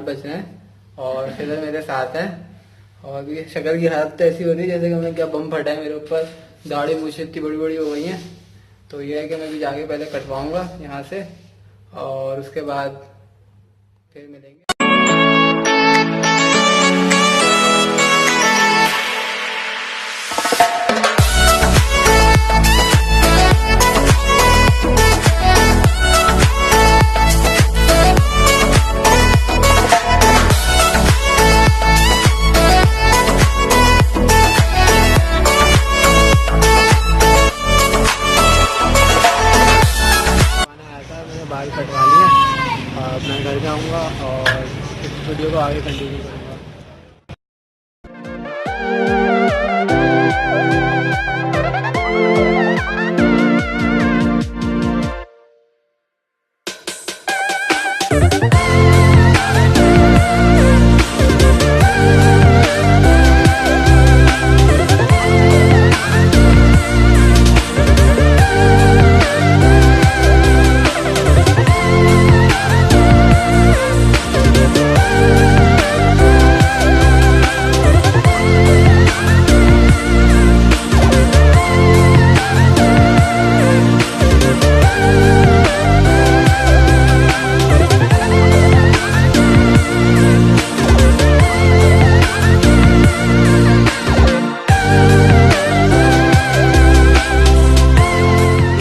बज रहे हैं और खिदर मेरे साथ है। और अभी शक्ल की हालत तो ऐसी हो रही है जैसे कि मैं क्या बम फटा है मेरे ऊपर, दाढ़ी मूछें इतनी बड़ी बड़ी हो गई हैं। तो ये है कि मैं भी जाके पहले कटवाऊंगा यहाँ से और उसके बाद फिर मिलेंगे। बाल कटवा लिया और अपना घर जाऊंगा और इस वीडियो को आगे कंटिन्यू करूँगा।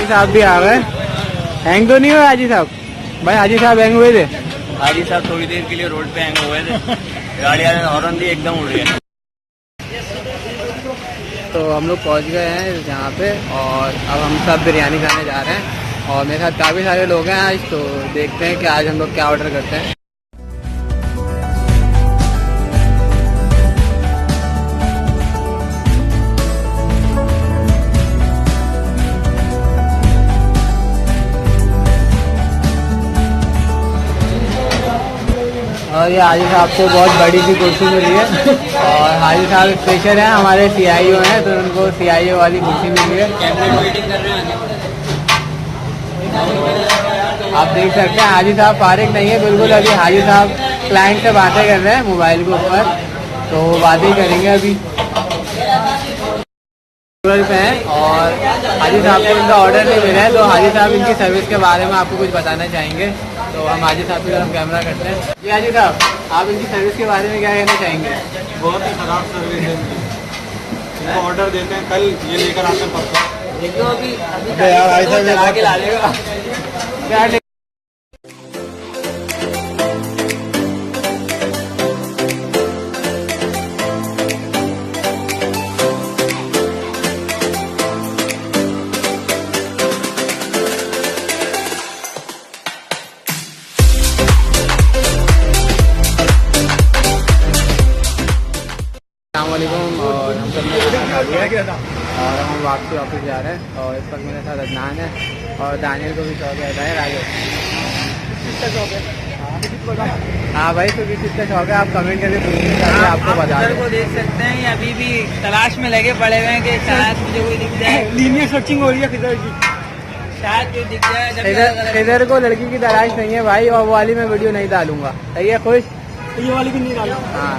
साहब भी आ गए। हैंग तो नहीं हुए हाजी साहब? भाई हाजी साहब हैंग हुए थे? हाजी साहब थोड़ी देर के लिए रोड पे हैंग हुए थे, गाड़ी वाले ने हॉर्न दी, एकदम उड़ गए। तो हम लोग पहुंच गए हैं यहाँ पे और अब हम सब बिरयानी खाने जा रहे हैं और मेरे साथ काफ़ी सारे लोग हैं आज। तो देखते हैं कि आज हम लोग क्या ऑर्डर करते हैं। और ये हाजी साहब को बहुत बड़ी सी कुर्सी मिली है और हाजी साहब स्पेशल हैं, हमारे CIO हैं, तो उनको CIO वाली कुर्सी मिली है। आप देख सकते हैं हाजी साहब फारिग नहीं है बिल्कुल। अभी हाजी साहब क्लाइंट से बातें कर रहे हैं मोबाइल के ऊपर, तो बातें करेंगे अभी पे हैं। और हाजी साहब को इनका ऑर्डर नहीं मिला है, तो हाजी साहब इनकी सर्विस के बारे में आपको कुछ बताना चाहेंगे। तो हम हाजी साहब की तरफ कैमरा करते हैं। जी हाजी साहब, आप इनकी सर्विस के बारे में क्या कहना चाहेंगे? बहुत ही खराब सर्विस है इनको। ऑर्डर देते हैं कल, ये लेकर आते हैं परसों। अभी यार ऐसा के ला लेगा। अस्सलामुअलैकुम। और हम सब और हम वापसी ऑफिस जा रहे हैं और इस वक्त मेरे साथ अदनान है और दानियल को भी शौक है। राजू किसका शौक है? हाँ भाई, तो किसका शौक है आप कमेंट करके पूछिए, आपको बता दें। को देख सकते हैं ये अभी भी तलाश में लगे पड़े हुए हैं कि शायद मुझे कोई दिख जाए। लीनियर सर्चिंग हो रही है खिदर की, शायद कोई दिख जाए। खिदर को लड़की की तलाश नहीं है भाई, और वो वाली मैं वीडियो नहीं डालूंगा। सही है? खुश? ये वाली भी नहीं डालूंगा। हाँ,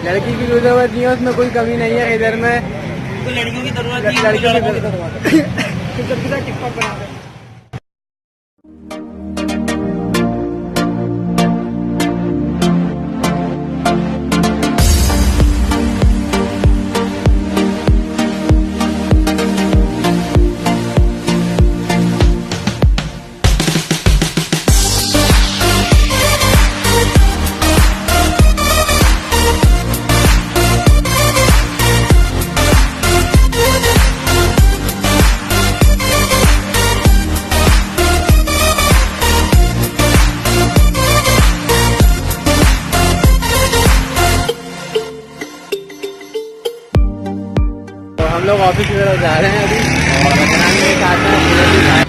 लड़की की जरूरत नहीं है, उसमें कोई कमी नहीं है। इधर में तो लड़कियों की जरूरत नहीं है, लड़कियों की जरूरत है। टिकटॉक बना रहे हैं। हम लोग ऑफिस की तरफ जा रहे हैं अभी और मेरे साथ में